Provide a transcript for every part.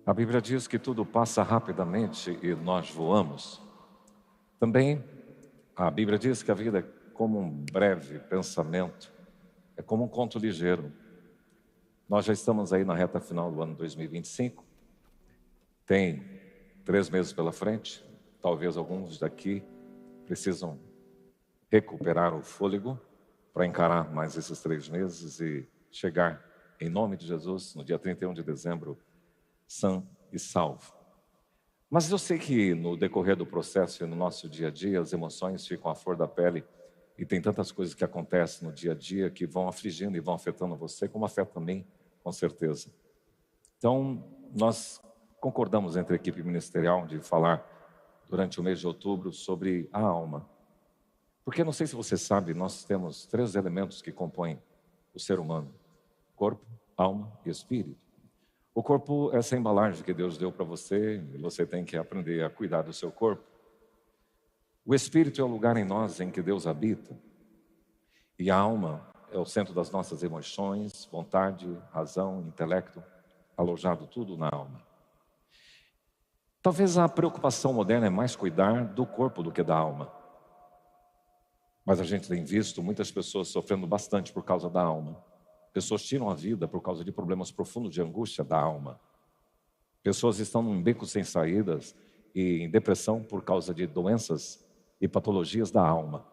A Bíblia diz que tudo passa rapidamente e nós voamos. Também a Bíblia diz que a vida é como um breve pensamento, é como um conto ligeiro. Nós já estamos aí na reta final do ano 2025. Tem 3 meses pela frente. Talvez alguns daqui precisam recuperar o fôlego para encarar mais esses 3 meses e chegar, em nome de Jesus, no dia 31 de dezembro, sã e salvo. Mas eu sei que no decorrer do processo e no nosso dia a dia, as emoções ficam à flor da pele e tem tantas coisas que acontecem no dia a dia que vão afligindo e vão afetando você, como afeta a mim, com certeza. Então, nós concordamos entre a equipe ministerial de falar durante o mês de outubro sobre a alma. Porque não sei se você sabe, nós temos 3 elementos que compõem o ser humano: corpo, alma e espírito. O corpo é essa embalagem que Deus deu para você, e você tem que aprender a cuidar do seu corpo. O espírito é o lugar em nós em que Deus habita. E a alma é o centro das nossas emoções, vontade, razão, intelecto, alojado tudo na alma. Talvez a preocupação moderna é mais cuidar do corpo do que da alma. Mas a gente tem visto muitas pessoas sofrendo bastante por causa da alma. Pessoas tiram a vida por causa de problemas profundos de angústia da alma. Pessoas estão num beco sem saídas e em depressão por causa de doenças e patologias da alma.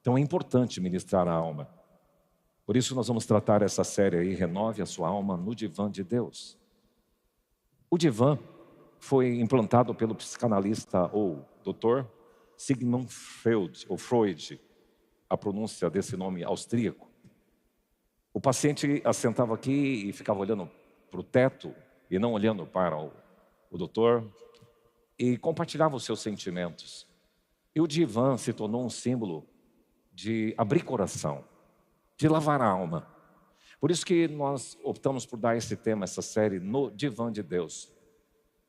Então é importante ministrar a alma. Por isso nós vamos tratar essa série aí, Renove a Sua Alma no Divã de Deus. O divã foi implantado pelo psicanalista ou doutor Sigmund Freud, ou Freud, a pronúncia desse nome austríaco. O paciente assentava aqui e ficava olhando para o teto e não olhando para o doutor e compartilhava os seus sentimentos. E o divã se tornou um símbolo de abrir coração, de lavar a alma. Por isso que nós optamos por dar esse tema, essa série, no Divã de Deus.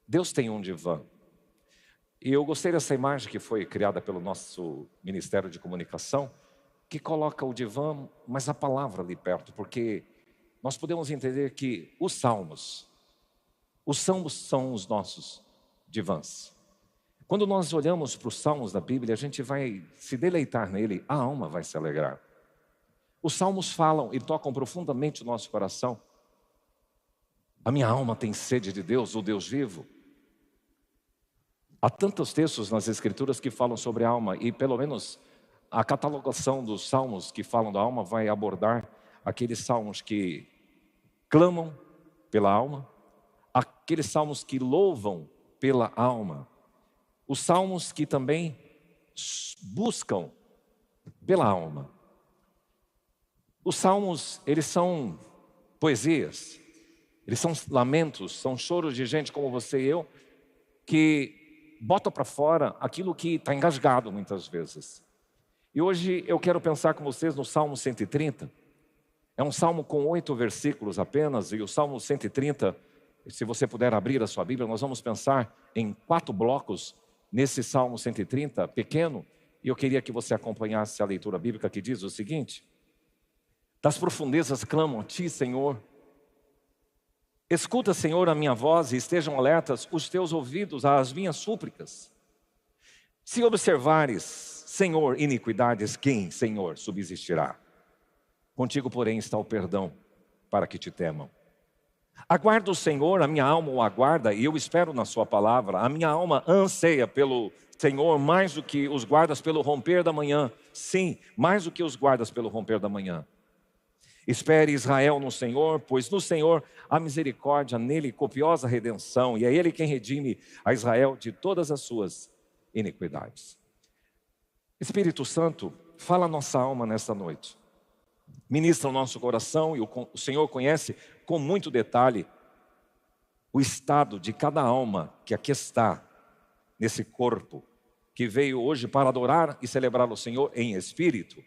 Deus tem um divã. E eu gostei dessa imagem que foi criada pelo nosso Ministério de Comunicação, que coloca o divã, mas a palavra ali perto, porque nós podemos entender que os salmos são os nossos divãs. Quando nós olhamos para os salmos da Bíblia, a gente vai se deleitar nele, a alma vai se alegrar. Os salmos falam e tocam profundamente o nosso coração. A minha alma tem sede de Deus, o Deus vivo. Há tantos textos nas Escrituras que falam sobre a alma, e pelo menos a catalogação dos salmos que falam da alma vai abordar aqueles salmos que clamam pela alma, aqueles salmos que louvam pela alma, os salmos que também buscam pela alma. Os salmos, eles são poesias, eles são lamentos, são choros de gente como você e eu, que bota para fora aquilo que está engasgado muitas vezes. E hoje eu quero pensar com vocês no Salmo 130. É um salmo com 8 versículos apenas, e o Salmo 130, se você puder abrir a sua Bíblia, nós vamos pensar em 4 blocos nesse Salmo 130, pequeno, e eu queria que você acompanhasse a leitura bíblica que diz o seguinte: das profundezas clamo a Ti, Senhor. Escuta, Senhor, a minha voz e estejam alertas os Teus ouvidos às minhas súplicas. Se observares, Senhor, iniquidades, quem, Senhor, subsistirá? Contigo, porém, está o perdão, para que te temam. Aguardo o Senhor, a minha alma o aguarda, e eu espero na sua palavra. A minha alma anseia pelo Senhor mais do que os guardas pelo romper da manhã. Sim, mais do que os guardas pelo romper da manhã. Espere Israel no Senhor, pois no Senhor há misericórdia, nele copiosa redenção, e é Ele quem redime a Israel de todas as suas iniquidades. Espírito Santo, fala a nossa alma nesta noite. Ministra o nosso coração, e o Senhor conhece com muito detalhe o estado de cada alma que aqui está, nesse corpo, que veio hoje para adorar e celebrar o Senhor em espírito.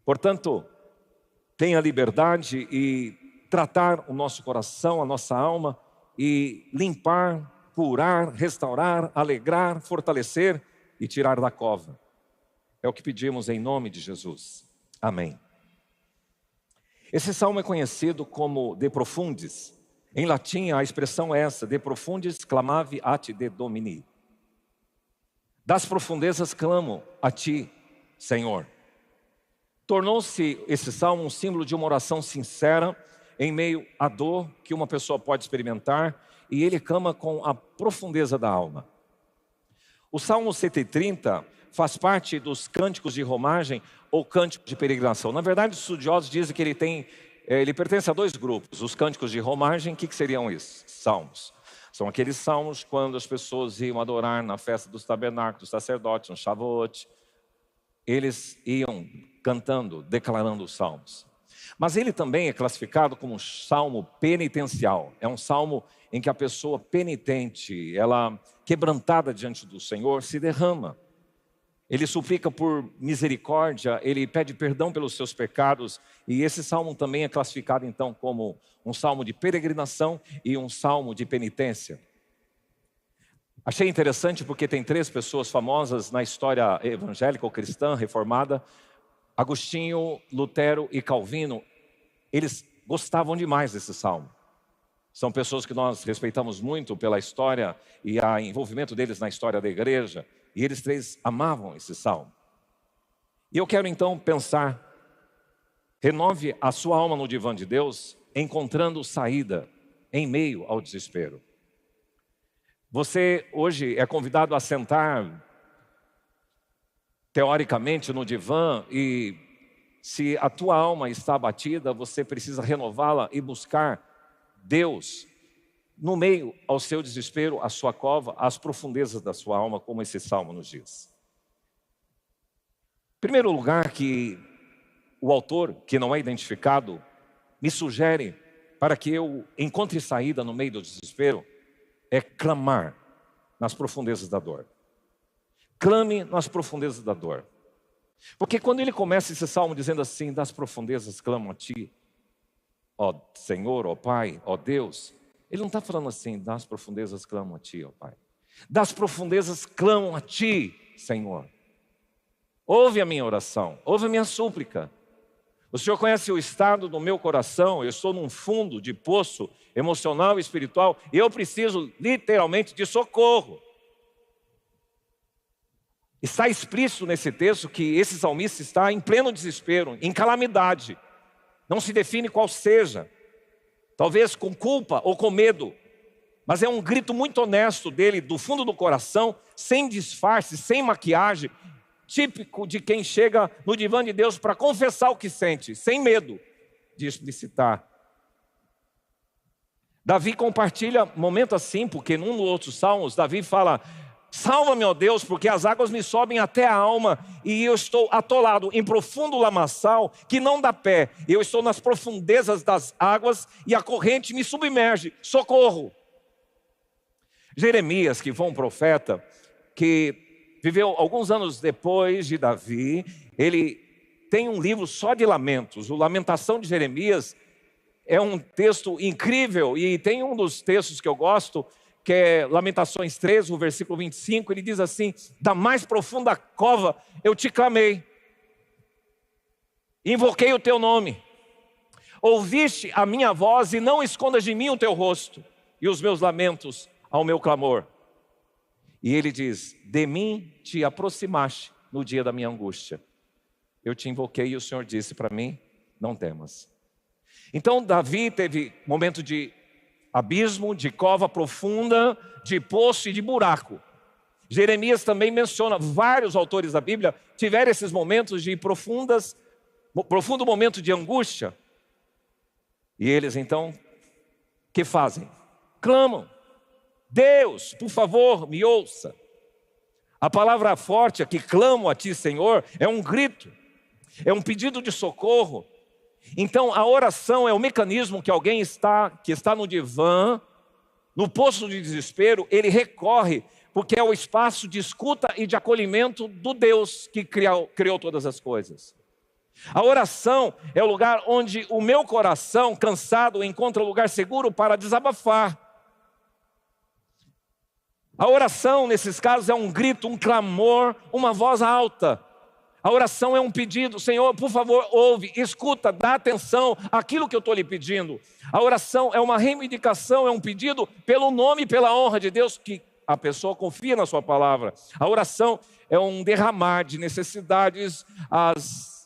Portanto, tenha liberdade e tratar o nosso coração, a nossa alma, e limpar, curar, restaurar, alegrar, fortalecer e tirar da cova. É o que pedimos em nome de Jesus. Amém. Esse salmo é conhecido como De Profundis. Em latim, a expressão é essa: de profundis clamavi a te de Domini. Das profundezas clamo a ti, Senhor. Tornou-se esse salmo um símbolo de uma oração sincera em meio à dor que uma pessoa pode experimentar, e ele clama com a profundeza da alma. O Salmo 130 faz parte dos cânticos de romagem ou cânticos de peregrinação. Na verdade, os estudiosos dizem que ele pertence a dois grupos. Os cânticos de romagem, o que seriam esses salmos? São aqueles salmos quando as pessoas iam adorar na festa dos tabernáculos, dos sacerdotes, no Shavuot. Eles iam cantando, declarando os salmos. Mas ele também é classificado como um salmo penitencial. É um salmo em que a pessoa penitente, ela quebrantada diante do Senhor, se derrama. Ele suplica por misericórdia, ele pede perdão pelos seus pecados. E esse salmo também é classificado então como um salmo de peregrinação e um salmo de penitência. Achei interessante porque tem três pessoas famosas na história evangélica ou cristã reformada: Agostinho, Lutero e Calvino. Eles gostavam demais desse salmo. São pessoas que nós respeitamos muito pela história e o envolvimento deles na história da igreja. E eles três amavam esse salmo. E eu quero então pensar: renove a sua alma no divã de Deus, encontrando saída em meio ao desespero. Você hoje é convidado a sentar, teoricamente, no divã, e se a tua alma está abatida, você precisa renová-la e buscar Deus no meio ao seu desespero, à sua cova, às profundezas da sua alma, como esse salmo nos diz. Em primeiro lugar, que o autor, que não é identificado, me sugere para que eu encontre saída no meio do desespero, é clamar nas profundezas da dor. Clame nas profundezas da dor. Porque quando ele começa esse salmo dizendo assim: das profundezas clamo a ti, ó Senhor, ó Pai, ó Deus, ele não está falando assim: das profundezas clamo a ti, ó Pai. Das profundezas clamo a ti, Senhor. Ouve a minha oração, ouve a minha súplica. O Senhor conhece o estado do meu coração. Eu estou num fundo de poço emocional e espiritual, e eu preciso literalmente de socorro. Está explícito nesse texto que esse salmista está em pleno desespero, em calamidade. Não se define qual seja, talvez com culpa ou com medo, mas é um grito muito honesto dele, do fundo do coração, sem disfarce, sem maquiagem, típico de quem chega no divã de Deus para confessar o que sente, sem medo de explicitar. Davi compartilha momento assim, porque num dos outros salmos, Davi fala: salva-me, ó Deus, porque as águas me sobem até a alma e eu estou atolado em profundo lamaçal que não dá pé. Eu estou nas profundezas das águas e a corrente me submerge. Socorro! Jeremias, que foi um profeta que viveu alguns anos depois de Davi, ele tem um livro só de lamentos. O Lamentação de Jeremias é um texto incrível, e tem um dos textos que eu gosto, que é Lamentações 3, o versículo 25, ele diz assim: da mais profunda cova eu te clamei, invoquei o teu nome, ouviste a minha voz e não escondas de mim o teu rosto, e os meus lamentos ao meu clamor. E ele diz: de mim te aproximaste no dia da minha angústia. Eu te invoquei e o Senhor disse para mim: não temas. Então Davi teve momento de abismo, de cova profunda, de poço e de buraco. Jeremias também menciona, vários autores da Bíblia tiveram esses momentos de profundo momento de angústia. E eles então, o que fazem? Clamam: Deus, por favor, me ouça. A palavra forte aqui, clamo a ti, Senhor, é um grito, é um pedido de socorro. Então a oração é o mecanismo que alguém que está no divã, no poço de desespero, ele recorre, porque é o espaço de escuta e de acolhimento do Deus que criou todas as coisas. A oração é o lugar onde o meu coração cansado encontra lugar seguro para desabafar. A oração, nesses casos, é um grito, um clamor, uma voz alta. A oração é um pedido. Senhor, por favor, ouve, escuta, dá atenção àquilo que eu estou lhe pedindo. A oração é uma reivindicação, é um pedido pelo nome e pela honra de Deus, que a pessoa confia na sua palavra. A oração é um derramar de necessidades,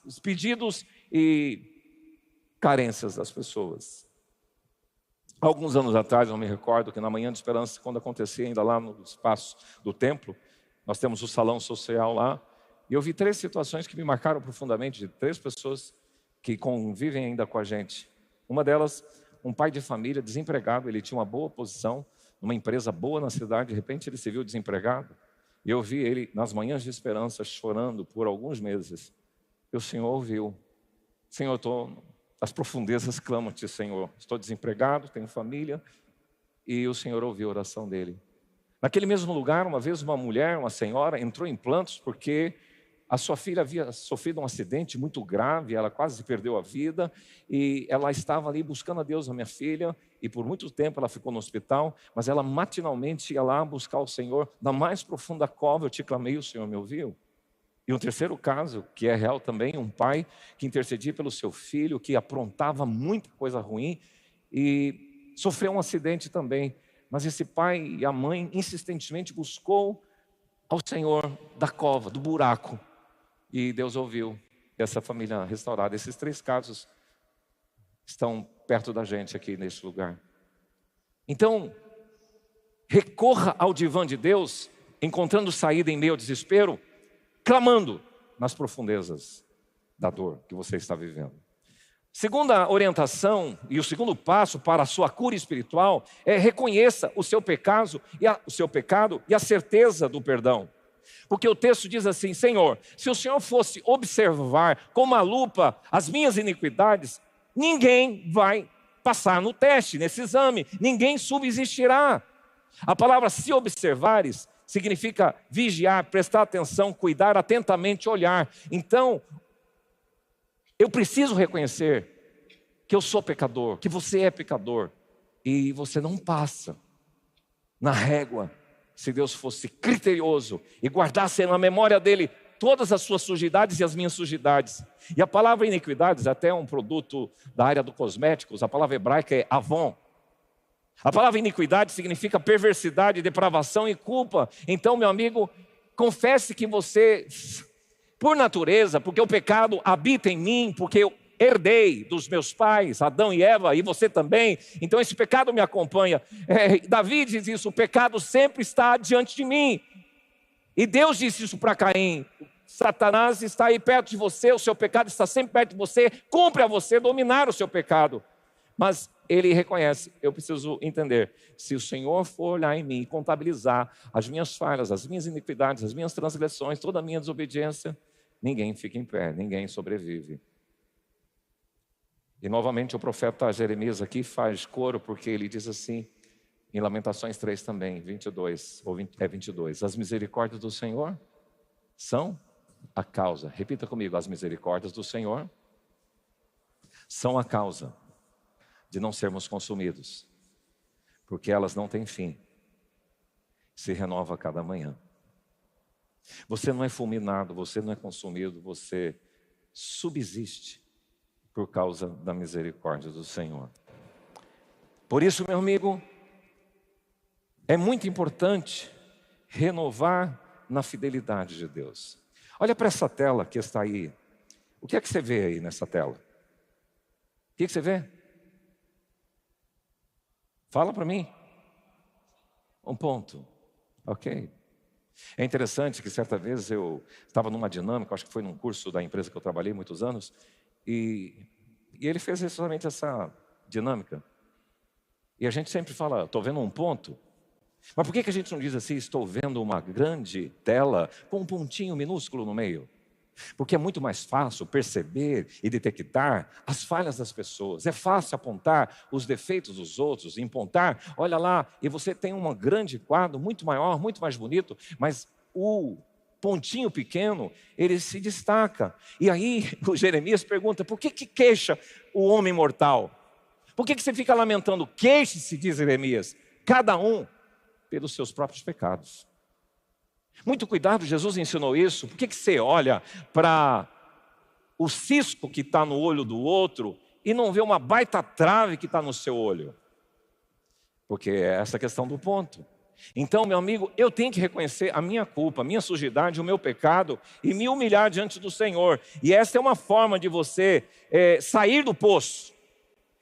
os pedidos e carências das pessoas. Alguns anos atrás, eu me recordo que na Manhã de Esperança, quando acontecia ainda lá no espaço do templo, nós temos o salão social lá, e eu vi 3 situações que me marcaram profundamente, de 3 pessoas que convivem ainda com a gente. Uma delas, um pai de família desempregado, ele tinha uma boa posição, numa empresa boa na cidade, de repente ele se viu desempregado. E eu vi ele nas Manhãs de Esperança chorando por alguns meses. E o Senhor ouviu. Senhor, as profundezas clamam-te, Senhor. Estou desempregado, tenho família. E o Senhor ouviu a oração dele. Naquele mesmo lugar, uma vez uma mulher, uma senhora, entrou em plantos porque a sua filha havia sofrido um acidente muito grave, ela quase perdeu a vida, e ela estava ali buscando a Deus, a minha filha, e por muito tempo ela ficou no hospital, mas ela matinalmente ia lá buscar o Senhor, na mais profunda cova eu te clamei, o Senhor me ouviu. E um terceiro caso, que é real também, um pai que intercedia pelo seu filho, que aprontava muita coisa ruim, e sofreu um acidente também, mas esse pai e a mãe insistentemente buscou ao Senhor da cova, do buraco, e Deus ouviu essa família restaurada. Esses 3 casos estão perto da gente aqui neste lugar. Então, recorra ao divã de Deus, encontrando saída em meio ao desespero, clamando nas profundezas da dor que você está vivendo. Segunda orientação e o segundo passo para a sua cura espiritual é reconheça o seu pecado e a certeza do perdão. Porque o texto diz assim: Senhor, se o Senhor fosse observar com uma lupa as minhas iniquidades, ninguém vai passar no teste, nesse exame, ninguém subsistirá. A palavra se observares significa vigiar, prestar atenção, cuidar atentamente, olhar. Então, eu preciso reconhecer que eu sou pecador, que você é pecador, e você não passa na régua. Se Deus fosse criterioso e guardasse na memória dele todas as suas sujidades e as minhas sujidades. E a palavra iniquidades, até um produto da área dos cosméticos, a palavra hebraica é avon. A palavra iniquidade significa perversidade, depravação e culpa. Então, meu amigo, confesse que você, por natureza, porque o pecado habita em mim, porque eu herdei dos meus pais, Adão e Eva, e você também, então esse pecado me acompanha. Davi diz isso: o pecado sempre está diante de mim. E Deus disse isso para Caim: Satanás está aí perto de você, o seu pecado está sempre perto de você, cumpre a você dominar o seu pecado. Mas ele reconhece: eu preciso entender, se o Senhor for olhar em mim e contabilizar as minhas falhas, as minhas iniquidades, as minhas transgressões, toda a minha desobediência, ninguém fica em pé, ninguém sobrevive. E novamente o profeta Jeremias aqui faz coro, porque ele diz assim, em Lamentações 3 também, 22, ou 22, as misericórdias do Senhor são a causa. Repita comigo: as misericórdias do Senhor são a causa de não sermos consumidos, porque elas não têm fim, se renova a cada manhã. Você não é fulminado, você não é consumido, você subsiste por causa da misericórdia do Senhor. Por isso, meu amigo, é muito importante renovar na fidelidade de Deus. Olha para essa tela que está aí. O que é que você vê aí nessa tela? O que você vê? Fala para mim. Um ponto. Ok. É interessante que certa vez eu estava numa dinâmica, acho que foi num curso da empresa que eu trabalhei muitos anos, e ele fez exatamente essa dinâmica. E a gente sempre fala: estou vendo um ponto. Mas por que a gente não diz assim: estou vendo uma grande tela com um pontinho minúsculo no meio? Porque é muito mais fácil perceber e detectar as falhas das pessoas. É fácil apontar os defeitos dos outros, e apontar, olha lá, e você tem um grande quadro, muito maior, muito mais bonito, mas o pontinho pequeno, ele se destaca. E aí o Jeremias pergunta: por que queixa o homem mortal? Por que você fica lamentando? Queixe-se, diz Jeremias, cada um pelos seus próprios pecados. Muito cuidado, Jesus ensinou isso. Por que você olha para o cisco que está no olho do outro e não vê uma baita trave que está no seu olho? Porque é essa a questão do ponto. Então, meu amigo, eu tenho que reconhecer a minha culpa, a minha sujidade, o meu pecado e me humilhar diante do Senhor. E essa é uma forma de você sair do poço,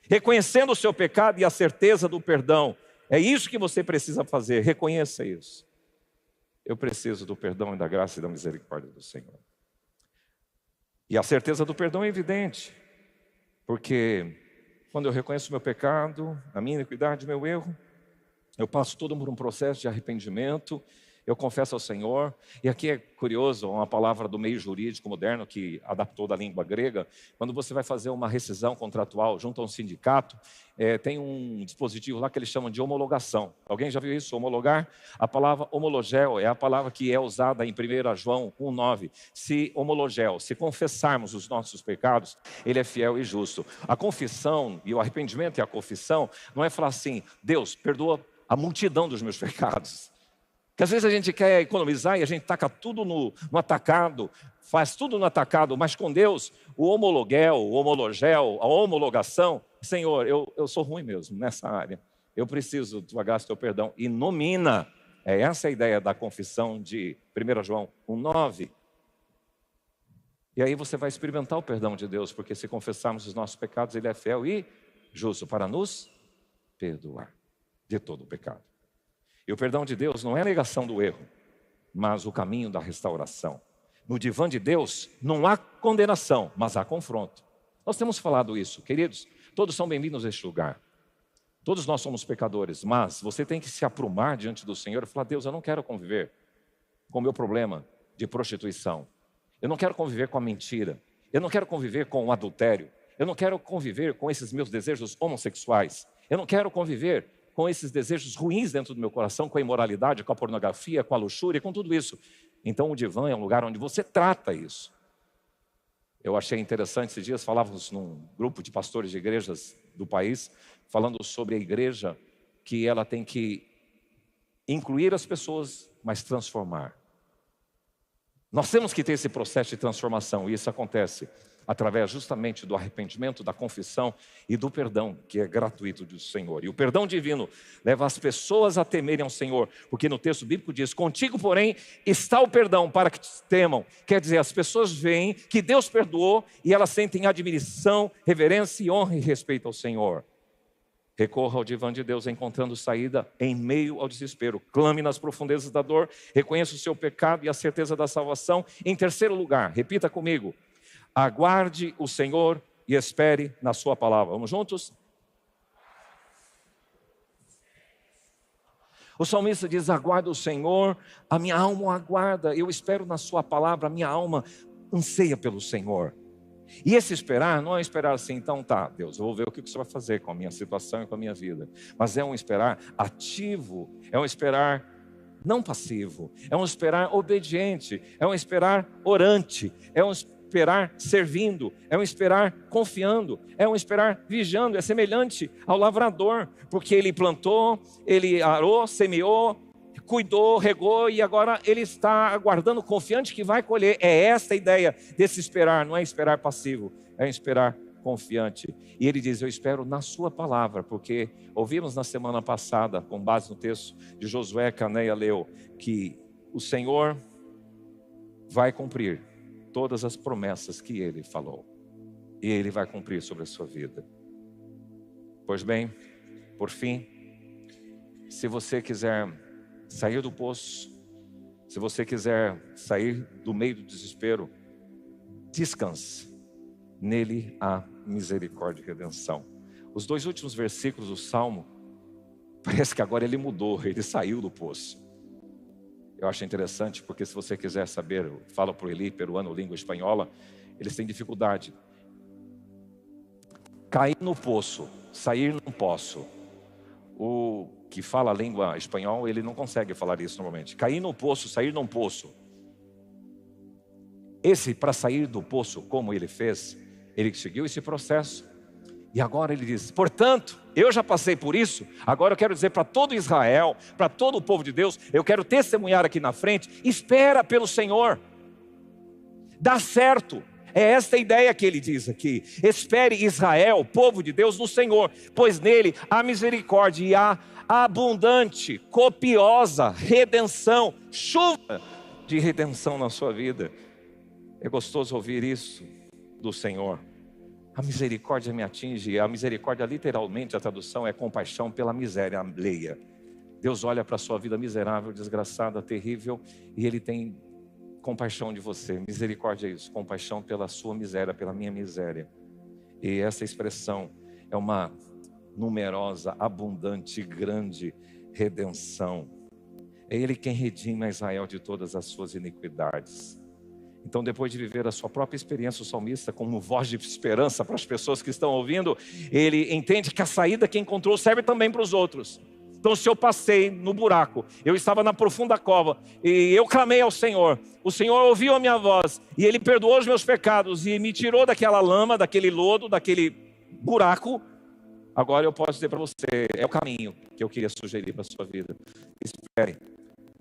reconhecendo o seu pecado e a certeza do perdão. É isso que você precisa fazer, reconheça isso. Eu preciso do perdão e da graça e da misericórdia do Senhor. E a certeza do perdão é evidente, porque quando eu reconheço o meu pecado, a minha iniquidade, o meu erro, eu passo todo por um processo de arrependimento, eu confesso ao Senhor. E aqui é curioso, uma palavra do meio jurídico moderno que adaptou da língua grega. Quando você vai fazer uma rescisão contratual junto a um sindicato, tem um dispositivo lá que eles chamam de homologação. Alguém já viu isso? Homologar? A palavra homologel é a palavra que é usada em 1 João 1,9. Se homologel, se confessarmos os nossos pecados, Ele é fiel e justo. A confissão e o arrependimento e a confissão não é falar assim: Deus, perdoa a multidão dos meus pecados. Porque às vezes a gente quer economizar e a gente taca tudo no atacado, faz tudo no atacado, mas com Deus, o homologel, o homologel, a homologação, Senhor, eu sou ruim mesmo nessa área, eu preciso da tua graça e teu perdão, e nomina, essa a ideia da confissão de 1 João 1,9. E aí você vai experimentar o perdão de Deus, porque se confessarmos os nossos pecados, Ele é fiel e justo para nos perdoar de todo o pecado. E o perdão de Deus não é a negação do erro, mas o caminho da restauração. No divã de Deus não há condenação, mas há confronto. Nós temos falado isso, queridos. Todos são bem-vindos a este lugar. Todos nós somos pecadores, mas você tem que se aprumar diante do Senhor e falar: Deus, eu não quero conviver com o meu problema de prostituição. Eu não quero conviver com a mentira. Eu não quero conviver com o adultério. Eu não quero conviver com esses meus desejos homossexuais. Eu não quero conviver com esses desejos ruins dentro do meu coração, com a imoralidade, com a pornografia, com a luxúria, com tudo isso. Então o divã é um lugar onde você trata isso. Eu achei interessante, esses dias falávamos num grupo de pastores de igrejas do país, falando sobre a igreja, que ela tem que incluir as pessoas, mas transformar. Nós temos que ter esse processo de transformação, e isso acontece através justamente do arrependimento, da confissão e do perdão, que é gratuito do Senhor. E o perdão divino leva as pessoas a temerem ao Senhor, porque no texto bíblico diz: contigo, porém, está o perdão para que te temam. Quer dizer, as pessoas veem que Deus perdoou e elas sentem admiração, reverência e honra e respeito ao Senhor. Recorra ao divã de Deus, encontrando saída em meio ao desespero. Clame nas profundezas da dor, reconheça o seu pecado e a certeza da salvação. Em terceiro lugar, repita comigo: aguarde o Senhor e espere na sua palavra. Vamos juntos? O salmista diz: aguarda o Senhor, a minha alma o aguarda, eu espero na sua palavra, a minha alma anseia pelo Senhor. E esse esperar não é esperar assim: então tá, Deus, eu vou ver o que você vai fazer com a minha situação e com a minha vida. Mas é um esperar ativo, é um esperar não passivo, é um esperar obediente, é um esperar orante, é um esperar servindo, é um esperar confiando, é um esperar vigiando. É semelhante ao lavrador, porque ele plantou, ele arou, semeou, cuidou, regou, e agora ele está aguardando, confiante que vai colher. É essa a ideia desse esperar, não é esperar passivo, é um esperar confiante. E ele diz: eu espero na sua palavra, porque ouvimos na semana passada, com base no texto de Josué, Caneia leu, que o Senhor vai cumprir todas as promessas que Ele falou, e Ele vai cumprir sobre a sua vida. Pois bem, por fim, se você quiser sair do poço, se você quiser sair do meio do desespero, descanse, nele há misericórdia e redenção. Os 2 últimos versículos do Salmo, parece que agora ele mudou, ele saiu do poço. Eu acho interessante, porque se você quiser saber, fala para o Eli, peruano, língua espanhola, eles têm dificuldade. Cair no poço, sair não posso. O que fala a língua espanhola, ele não consegue falar isso normalmente. Cair no poço, sair não poço. Esse, para sair do poço, como ele fez, ele seguiu esse processo, E agora ele diz, portanto, eu já passei por isso, agora eu quero dizer para todo Israel, para todo o povo de Deus, eu quero testemunhar aqui na frente, espera pelo Senhor, dá certo. É esta a ideia que ele diz aqui, espere Israel, povo de Deus, no Senhor, pois nele há misericórdia e há abundante, copiosa redenção, chuva de redenção na sua vida. É gostoso ouvir isso do Senhor. A misericórdia me atinge. A misericórdia, literalmente, a tradução é compaixão pela miséria alheia. Deus olha para a sua vida miserável, desgraçada, terrível, e Ele tem compaixão de você. Misericórdia é isso, compaixão pela sua miséria, pela minha miséria. E essa expressão é uma numerosa, abundante, grande redenção. É Ele quem redime a Israel de todas as suas iniquidades. Então, depois de viver a sua própria experiência, o salmista, como voz de esperança para as pessoas que estão ouvindo, ele entende que a saída que encontrou serve também para os outros. Então, se eu passei no buraco, eu estava na profunda cova, e eu clamei ao Senhor, o Senhor ouviu a minha voz, e Ele perdoou os meus pecados, e me tirou daquela lama, daquele lodo, daquele buraco. Agora eu posso dizer para você, é o caminho que eu queria sugerir para a sua vida. Espere.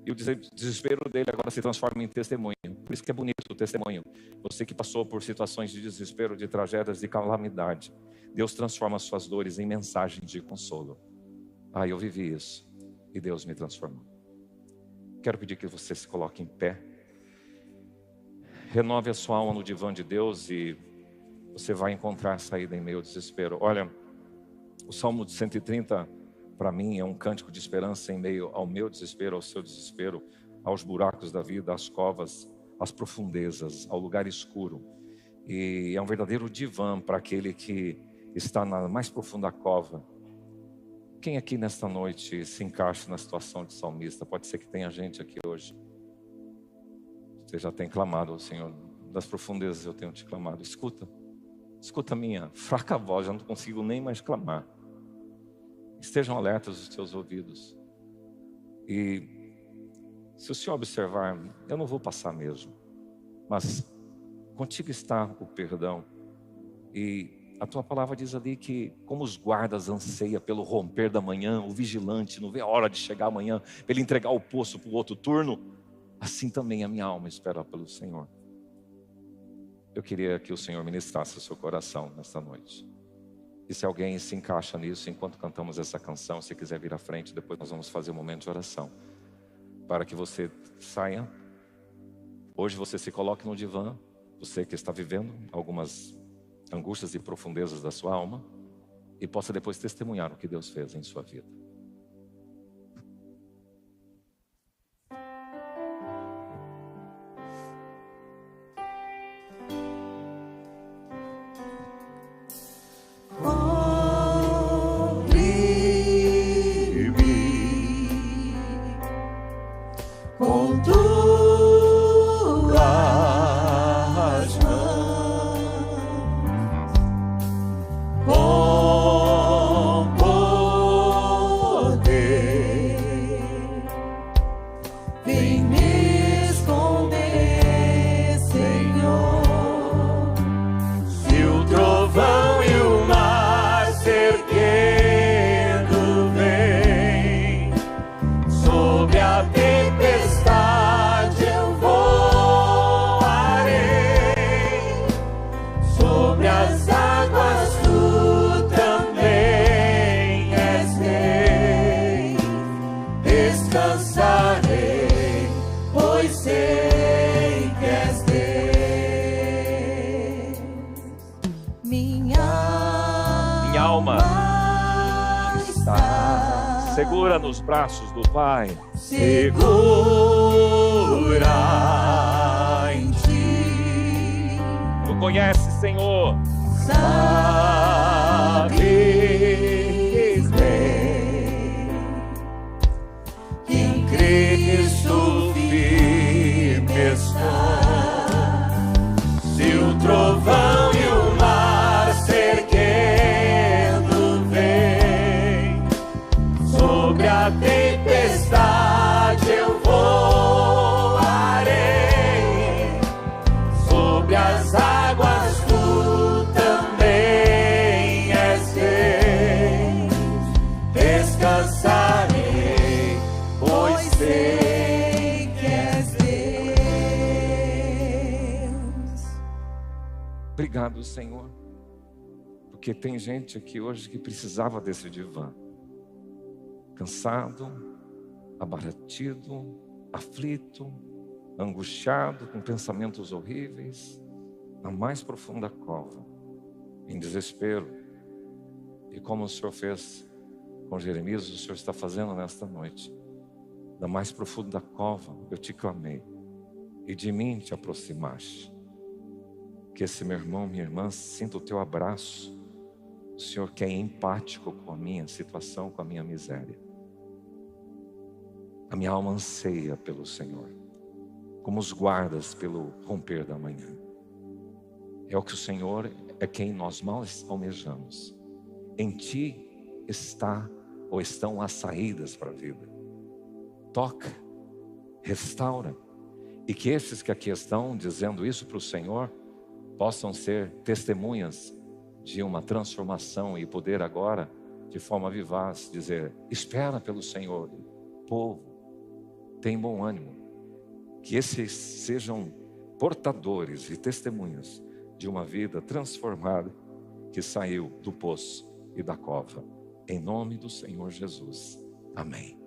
E o desespero dele agora se transforma em testemunho. Por isso que é bonito o testemunho. Você que passou por situações de desespero, de tragédias, de calamidade, Deus transforma as suas dores em mensagens de consolo. Ah, eu vivi isso e Deus me transformou. Quero pedir que você se coloque em pé. Renove a sua alma no divã de Deus e você vai encontrar saída em meio ao desespero. Olha, o Salmo de 130... para mim é um cântico de esperança em meio ao meu desespero, ao seu desespero, aos buracos da vida, às covas, às profundezas, ao lugar escuro. E é um verdadeiro divã para aquele que está na mais profunda cova. Quem aqui nesta noite se encaixa na situação de salmista? Pode ser que tenha gente aqui hoje. Você já tem clamado ao Senhor. Das profundezas eu tenho te clamado. Escuta a minha fraca voz, já não consigo nem mais clamar. Estejam alertas os seus ouvidos. E se o Senhor observar, eu não vou passar mesmo, mas contigo está o perdão. E a tua palavra diz ali que como os guardas anseiam pelo romper da manhã, o vigilante não vê a hora de chegar amanhã, para ele entregar o poço para o outro turno, assim também a minha alma espera pelo Senhor. Eu queria que o Senhor ministrasse o seu coração nesta noite. E se alguém se encaixa nisso, enquanto cantamos essa canção, se quiser vir à frente, depois nós vamos fazer um momento de oração. Para que você saia, hoje você se coloque no divã, você que está vivendo algumas angústias e profundezas da sua alma, e possa depois testemunhar o que Deus fez em sua vida. Segura nos braços do Pai. Segura em ti. Tu conheces, Senhor. Sabes bem que em Cristo firme está. Se o trovão e o mar cerquendo vem, sobre a tempestade eu voarei, sobre as águas tu também és Obrigado, Senhor, porque tem gente aqui hoje que precisava desse divã. Cansado, abatido, aflito, angustiado, com pensamentos horríveis, na mais profunda cova, em desespero. E como o Senhor fez com Jeremias, o Senhor está fazendo nesta noite. Da mais profunda cova eu te clamei, e de mim te aproximaste. Que esse meu irmão, minha irmã, sinta o teu abraço. O Senhor que é empático com a minha situação, com a minha miséria. A minha alma anseia pelo Senhor, como os guardas pelo romper da manhã. É o que o Senhor é quem nós mais almejamos. Em Ti está ou estão as saídas para a vida. Toca, restaura, e que esses que aqui estão dizendo isso para o Senhor possam ser testemunhas de uma transformação e poder agora, de forma vivaz, dizer: espera pelo Senhor, povo, tem bom ânimo. Que esses sejam portadores e testemunhas de uma vida transformada que saiu do poço e da cova. Em nome do Senhor Jesus. Amém.